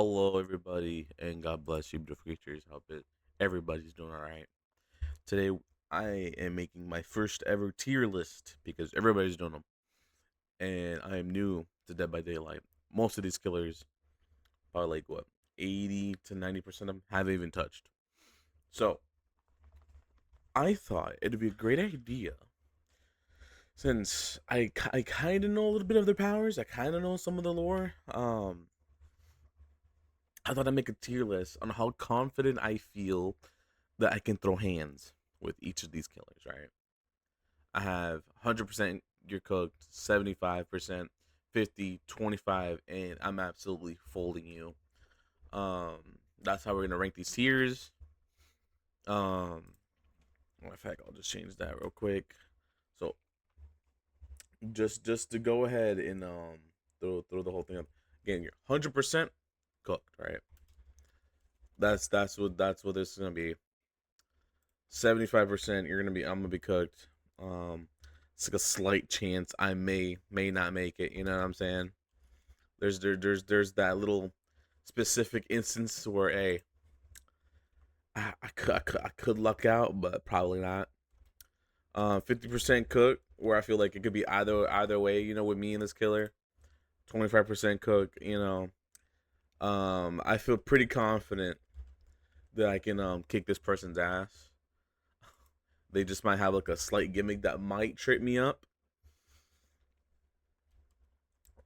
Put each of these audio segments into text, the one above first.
Hello, everybody, and God bless you, beautiful creatures. Hope it everybody's doing all right. Today, I am making my first ever tier list because everybody's doing them, and I am new to Dead by Daylight. Most of these killers, probably like what, 80 to 90% of them, haven't even touched. So, I thought it'd be a great idea since I kind of know a little bit of their powers. I kind of know some of the lore. I thought I'd make a tier list on how confident I feel that I can throw hands with each of these killers, right? I have 100% you're cooked, 75%, 50, 25, and I'm absolutely folding you. That's how we're gonna rank these tiers. Um, in fact, I'll just change that real quick. So just to go ahead and throw the whole thing up again. You're 100% cooked, right? That's what this is gonna be. 75% I'm gonna be cooked. It's like a slight chance I may not make it. You know what I'm saying? There's that little specific instance where I could luck out, but probably not. 50% cook, where I feel like it could be either way. You know, with me and this killer. 25% cook. I feel pretty confident that I can kick this person's ass. They just might have like a slight gimmick that might trip me up.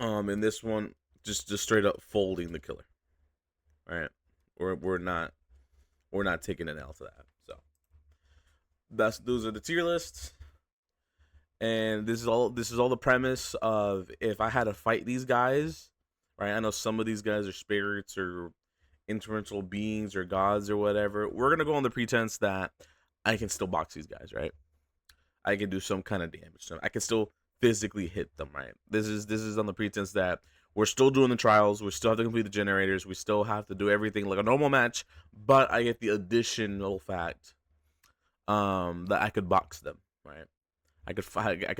In this one, just straight up folding the killer. All right, we're not taking an L to that. So those are the tier lists, and this is all the premise of if I had to fight these guys, right? I know some of these guys are spirits or interdimensional beings or gods or whatever. We're gonna go on the pretense that I can still box these guys, right? I can do some kind of damage to them. I can still physically hit them, right? This is on the pretense that we're still doing the trials. We still have to complete the generators. We still have to do everything like a normal match, but I get the additional fact that I could box them, right? I can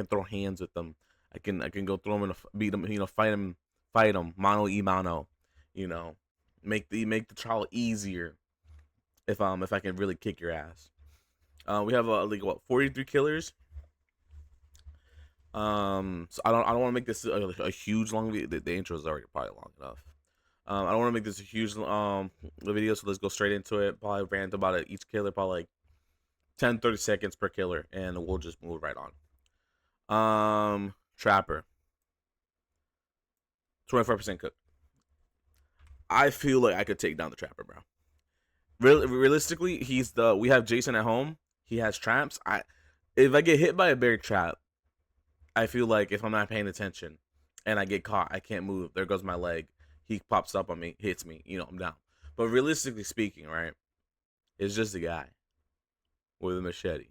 throw hands with them. I can go throw them and beat them, fight them mano y mano, you know, make the trial easier if I can really kick your ass. We have like what 43 killers. So I don't want to make this a huge long video. The intro is already probably long enough. I don't want to make this a huge video, so let's go straight into it. Probably rant about it each killer, probably like 10-30 seconds per killer, and we'll just move right on. Trapper, 25% cook. I feel like I could take down the Trapper, bro. Realistically, we have Jason at home. He has traps. If I get hit by a bear trap, I feel like if I'm not paying attention and I get caught, I can't move. There goes my leg. He pops up on me, hits me. I'm down. But realistically speaking, right, it's just a guy with a machete.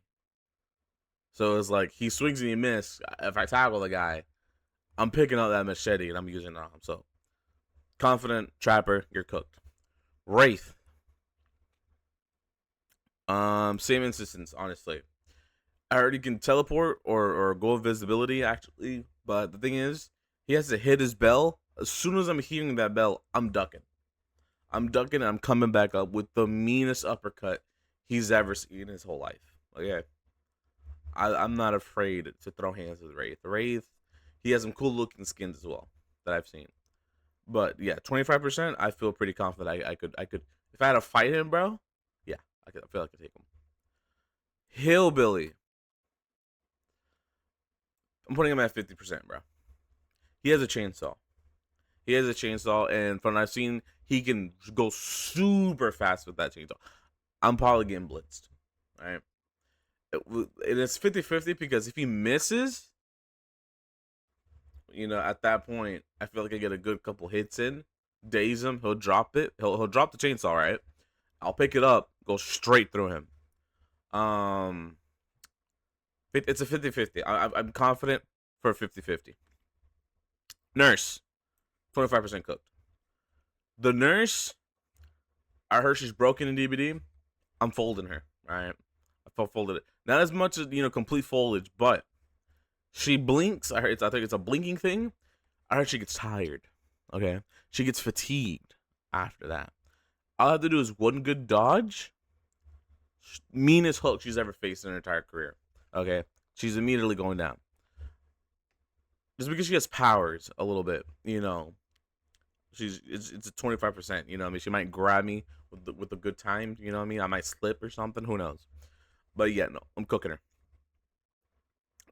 So it's like he swings and he misses. If I tackle the guy, I'm picking up that machete and I'm using it on him. So confident Trapper, you're cooked. Wraith. Same instance, honestly. I already can teleport or go invisibility actually, but the thing is, he has to hit his bell. As soon as I'm hearing that bell, I'm ducking. And I'm coming back up with the meanest uppercut he's ever seen in his whole life. Okay. I'm not afraid to throw hands with Wraith. Wraith, he has some cool looking skins as well that I've seen. But yeah, 25%, I feel pretty confident I could if I had to fight him, bro, yeah, I feel like I could take him. Hillbilly. I'm putting him at 50%, bro. He has a chainsaw. And from what I've seen, he can go super fast with that chainsaw. I'm probably getting blitzed, right? And it's 50-50 because if he misses, at that point, I feel like I get a good couple hits in, daze him, he'll drop it. He'll drop the chainsaw, right? I'll pick it up, go straight through him. It's a 50-50. I'm confident for a 50-50. Nurse, 25% cooked. The nurse, I heard she's broken in DBD. I'm folding her. All right, I folded it. Not as much as complete foliage, but she blinks. I think it's a blinking thing. I heard she gets tired. Okay, she gets fatigued. after that. All I have to do is one good dodge. Meanest hook she's ever faced in her entire career. Okay, she's immediately going down. Just because she has powers a little bit, you know. It's a 25%. You know what I mean? She might grab me with a good time. You know what I mean? I might slip or something. Who knows? But yeah, no, I'm cooking her.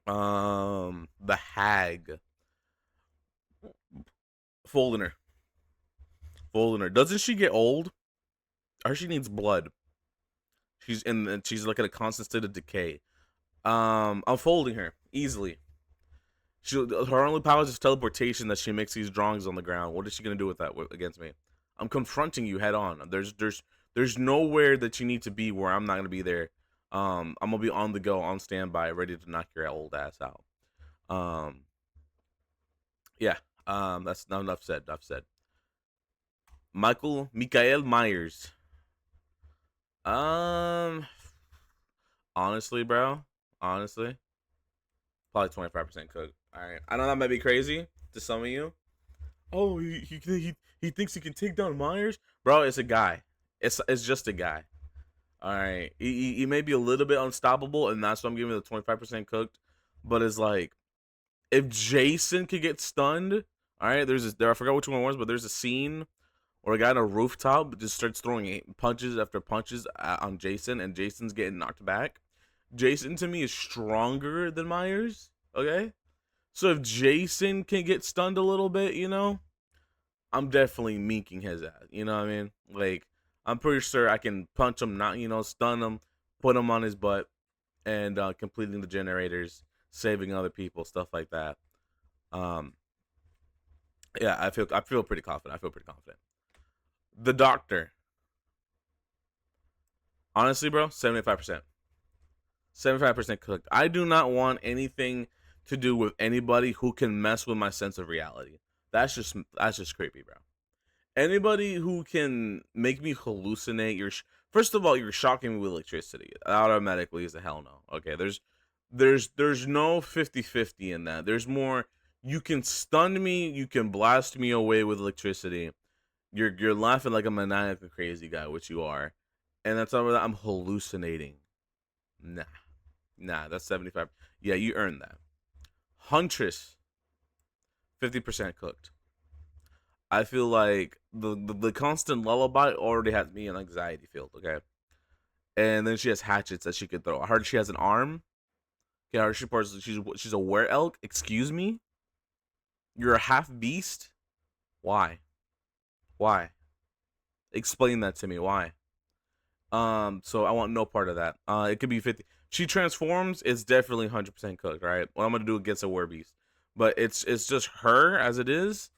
The hag, folding her, folding her. Doesn't she get old? Or she needs blood. She's like in a constant state of decay. I'm folding her easily. Her only powers is teleportation. That she makes these drawings on the ground. What is she gonna do with that against me? I'm confronting you head on. There's nowhere that you need to be where I'm not gonna be there. I'm gonna be on the go, on standby, ready to knock your old ass out. Um, yeah. That's not enough said. Enough said. Mikael Myers. Um, honestly, bro. Honestly, probably 25% cooked. All right. I know that might be crazy to some of you. Oh, he thinks he can take down Myers, bro. It's a guy. It's just a guy. All right. He may be a little bit unstoppable, and that's why I'm giving it the 25% cooked. But it's like, if Jason could get stunned, all right. I forgot which one it was, but there's a scene where a guy on a rooftop just starts throwing punches after punches on Jason, and Jason's getting knocked back. Jason to me is stronger than Myers. Okay, so if Jason can get stunned a little bit, you know, I'm definitely meeking his ass. You know what I mean? Like, I'm pretty sure I can punch him, not, you know, stun him, put him on his butt, and completing the generators, saving other people, stuff like that. Um, yeah, I feel pretty confident. I feel pretty confident. The Doctor, honestly, bro, 75%. 75% cooked. I do not want anything to do with anybody who can mess with my sense of reality. That's just creepy, bro. Anybody who can make me hallucinate. First of all, you're shocking me with electricity. Automatically is a hell no. Okay, there's no 50-50 in that. There's more. You can stun me. You can blast me away with electricity. You're laughing like a maniacal crazy guy, which you are, and that's all that I'm hallucinating. Nah. Nah, that's 75. Yeah, you earned that. Huntress, 50% cooked. I feel like the constant lullaby already has me in anxiety field, okay? And then she has hatchets that she could throw. I heard she has an arm. Yeah, I heard she's a were elk. Excuse me? You're a half beast? Why? Why? Explain that to me. Why? So I want no part of that. It could be 50. She transforms, it's definitely 100% cooked, right? What I'm gonna do against a werbeast. But it's just her as it is.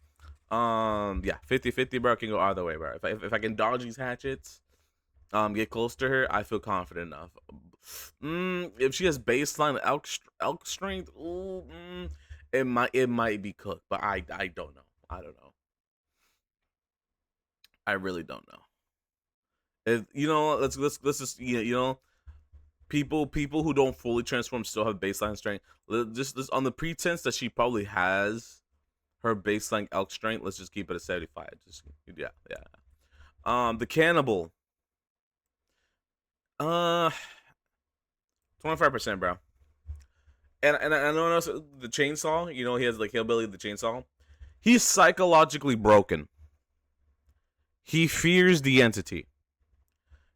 Yeah, 50-50, bro. Can go either way, bro. If I can dodge these hatchets, get close to her, I feel confident enough. If she has baseline elk strength, ooh, it might be cooked, but I don't know. I don't know. I really don't know. If you know, let's just, you know, people who don't fully transform still have baseline strength. Just on the pretense that she probably has her baseline elk strength, let's just keep it at 75. Just yeah, yeah. The cannibal, uh, 25%, bro. And I know also the chainsaw. You know, he has like hillbilly the chainsaw. He's psychologically broken. He fears the entity.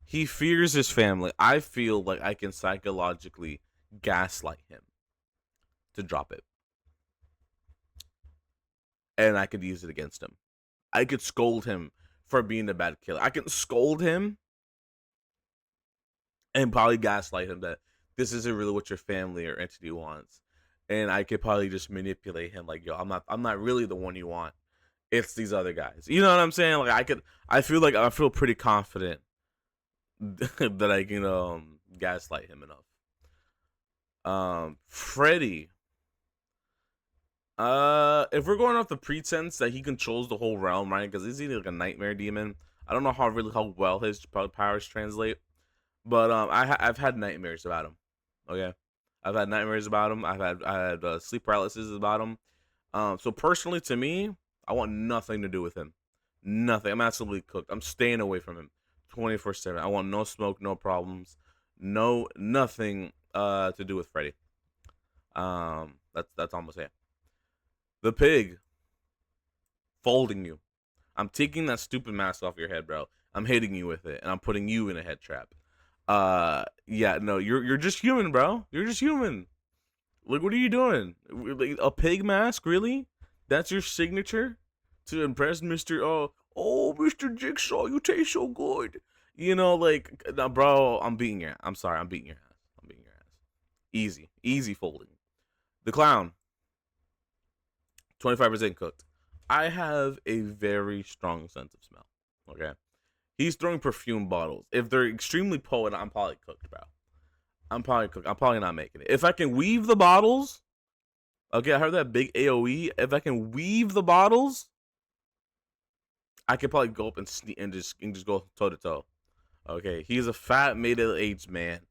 He fears his family. I feel like I can psychologically gaslight him to drop it, and I could use it against him. I could scold him for being a bad killer. I can scold him and probably gaslight him that this isn't really what your family or entity wants. And I could probably just manipulate him like, yo, I'm not really the one you want. It's these other guys. You know what I'm saying? Like I feel pretty confident that I can gaslight him enough. Freddy. If we're going off the pretense that he controls the whole realm, right? Because he's like a nightmare demon. I don't know how well his powers translate, but I've had nightmares about him. Okay, I've had nightmares about him. I had sleep paralysis about him. So personally, to me, I want nothing to do with him. Nothing. I'm absolutely cooked. I'm staying away from him 24/7. I want no smoke, no problems, nothing to do with Freddy. That's almost it. The pig folding you. I'm taking that stupid mask off your head, bro. I'm hitting you with it, and I'm putting you in a head trap. Yeah, no, you're just human, bro. You're just human. Like, what are you doing? Like, a pig mask, really? That's your signature to impress Mister? Oh, Mister Jigsaw, you taste so good. You know, like, nah, bro, I'm beating your. I'm sorry, I'm beating your ass. I'm beating your ass. Easy, easy folding. The clown, 25% cooked. I have a very strong sense of smell. Okay, he's throwing perfume bottles. If they're extremely potent, I'm probably cooked, bro. I'm probably cooked. I'm probably not making it. If I can weave the bottles, okay, I heard that big AOE. If I can weave the bottles, I could probably go up and sneak and just go toe to toe. Okay, he's a fat middle-aged man.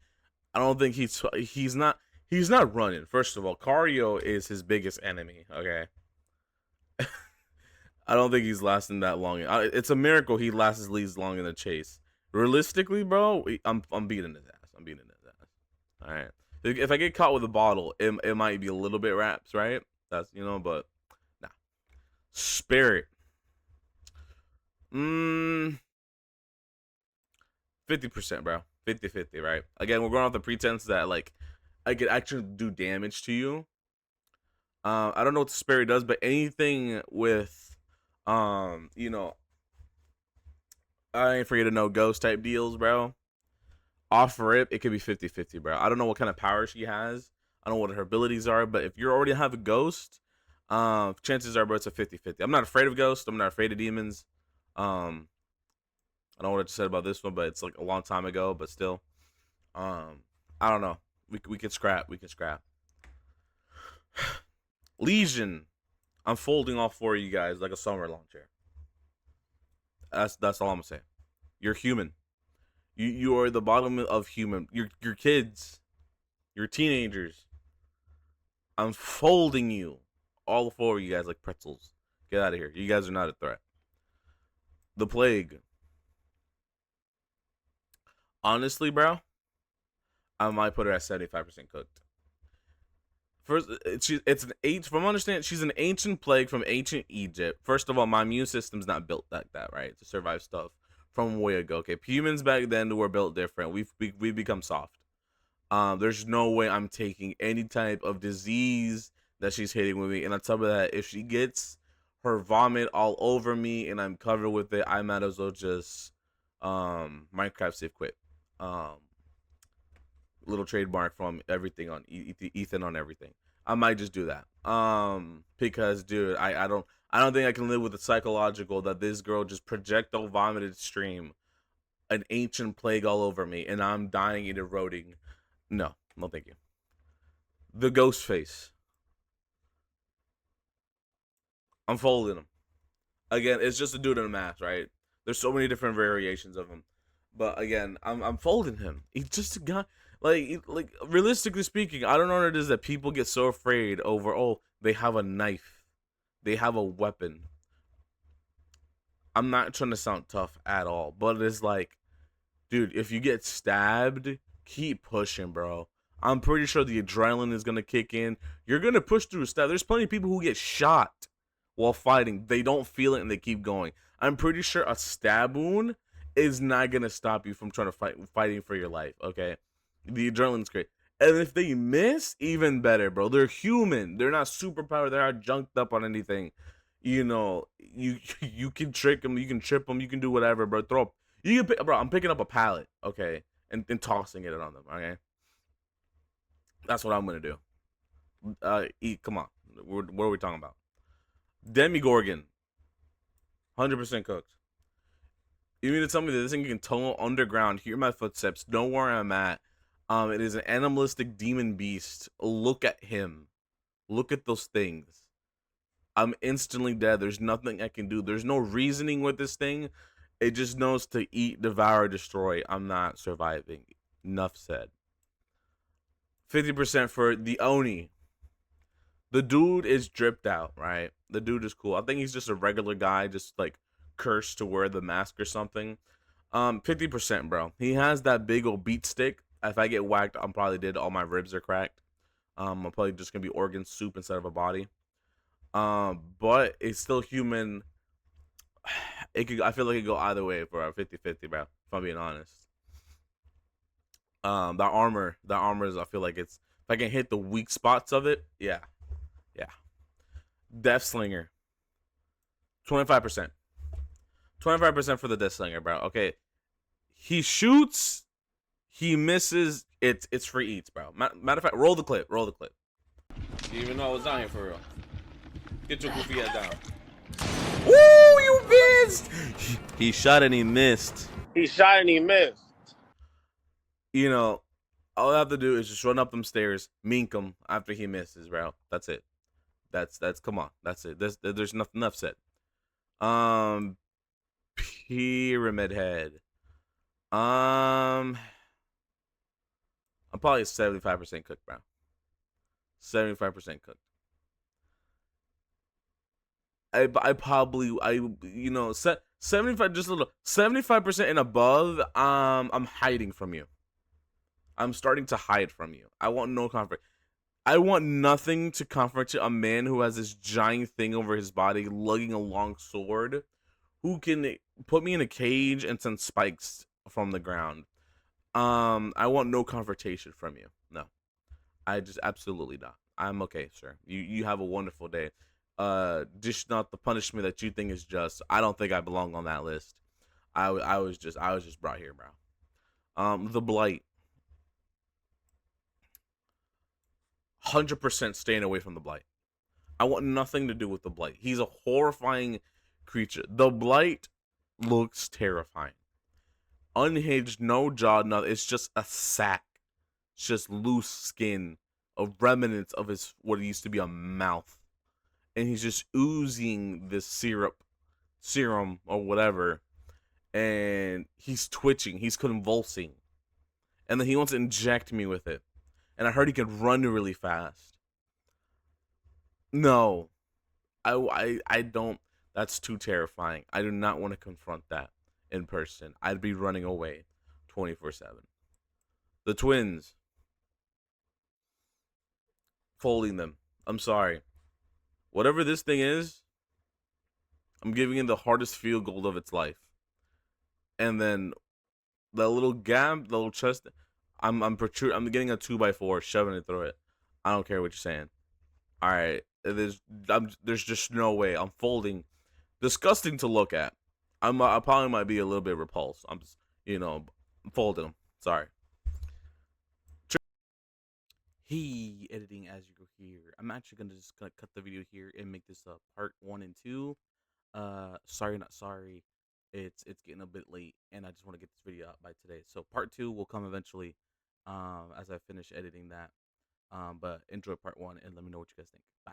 I don't think he's not running. First of all, cardio is his biggest enemy. Okay, I don't think he's lasting that long. It's a miracle he lasts at least long in the chase. Realistically, bro, I'm beating his ass. I'm beating his ass. All right. If I get caught with a bottle, it might be a little bit raps, right? That's but nah. Spirit. 50%, bro. 50-50, right? Again, we're going off the pretense that like I could actually do damage to you. I don't know what the spirit does, but anything with I ain't afraid of no ghost type deals, bro. Off rip, it could be 50-50, bro. I don't know what kind of power she has. I don't know what her abilities are, but if you already have a ghost, chances are, bro, it's a 50-50. I'm not afraid of ghosts. I'm not afraid of demons. I don't know what I just said about this one, but it's like a long time ago, but still. I don't know. We can scrap. We can scrap. Legion. I'm folding all four of you guys like a summer launcher. That's all I'm gonna say. You're human. You are the bottom of human. Your kids. Your teenagers. I'm folding you. All four of you guys like pretzels. Get out of here. You guys are not a threat. The plague. Honestly, bro, I might put her at 75% cooked. First, it's an from understand she's an ancient plague from ancient Egypt. First of all, my immune system's not built like that, right, to survive stuff from way ago. Okay, humans back then were built different. We've become soft. There's no way I'm taking any type of disease that she's hitting with me. And on top of that, if she gets her vomit all over me and I'm covered with it, I might as well just Minecraft save quit. Um, Little trademark from everything on Ethan on everything. I might just do that. Because dude, I don't think I can live with the psychological that this girl just projectile vomited stream an ancient plague all over me and I'm dying and eroding. No, no thank you. The ghost face. I'm folding him. Again, it's just a dude in a mask, right? There's so many different variations of him. But again, I'm folding him. He's just a guy. Like realistically speaking, I don't know what it is that people get so afraid over. Oh, they have a knife, they have a weapon. I'm not trying to sound tough at all, but it's like, dude, if you get stabbed, keep pushing, bro. I'm pretty sure the adrenaline is gonna kick in. You're gonna push through a stab. There's plenty of people who get shot while fighting. They don't feel it and they keep going. I'm pretty sure a stab wound is not gonna stop you from trying to fighting for your life. Okay, the adrenaline's great. And if they miss, even better, bro. They're human. They're not superpowered. They're not junked up on anything. You can trick them. You can trip them. You can do whatever, bro. You can pick, bro. I'm picking up a pallet, okay, and tossing it on them. Okay, that's what I'm gonna do. Eat. Come on. What are we talking about? Demigorgon, 100% cooked. You mean to tell me that this thing can tunnel underground, hear my footsteps, know where I'm at? It is an animalistic demon beast. Look at him. Look at those things. I'm instantly dead. There's nothing I can do. There's no reasoning with this thing. It just knows to eat, devour, destroy. I'm not surviving. Enough said. 50% for the Oni. The dude is dripped out, right? The dude is cool. I think he's just a regular guy, just like cursed to wear the mask or something. 50%, bro. He has that big old beat stick. If I get whacked, I'm probably dead. All my ribs are cracked. I'm probably just gonna be organ soup instead of a body. But it's still human. It could. I feel like it could go either way for a 50-50, bro. If I'm being honest. The armor is. I feel like it's. If I can hit the weak spots of it, yeah, yeah. Death Slinger, 25%. 25% for the Death Slinger, bro. Okay, he shoots, he misses. It's free eats, bro. Matter of fact, roll the clip. Roll the clip. You even know I was down here for real. Get your goofy head down. Ooh, you missed! He shot and he missed. He shot and he missed. You know, all I have to do is just run up them stairs, mink him after he misses, bro. That's it. That's come on. That's it. There's enough said. Pyramid Head. I'm probably 75% cooked, bro. 75% cooked. I probably 75, just a little 75% and above. I'm hiding from you. I'm starting to hide from you. I want no conflict. I want nothing to confront a man who has this giant thing over his body, lugging a long sword, who can put me in a cage and send spikes from the ground. I want no confrontation from you. No, I just absolutely not. I'm okay, sir. You have a wonderful day. Just not the punishment that you think is just. I don't think I belong on that list. I was just brought here, bro. The blight. 100% staying away from the blight. I want nothing to do with the blight. He's a horrifying creature. The blight looks terrifying. Unhinged, no jaw, nothing. It's just a sack. It's just loose skin of remnants of his what used to be a mouth. And he's just oozing this serum or whatever. And he's twitching, he's convulsing. And then he wants to inject me with it. And I heard he can run really fast. No. I don't. That's too terrifying. I do not want to confront that in person. I'd be running away 24/7. The twins. Folding them. I'm sorry. Whatever this thing is, I'm giving it the hardest field goal of its life. And then the little gap, the little chest, I'm getting a 2x4, shoving it through it. I don't care what you're saying. All right, there's just no way. I'm folding. Disgusting to look at. I probably might be a little bit repulsed. I'm I'm folding them. Sorry. Hey, editing as you go here. I'm actually gonna cut the video here and make this part 1 and 2. Sorry, not sorry. It's getting a bit late, and I just want to get this video out by today. So part 2 will come eventually, as I finish editing that. But enjoy part 1 and let me know what you guys think. Bye.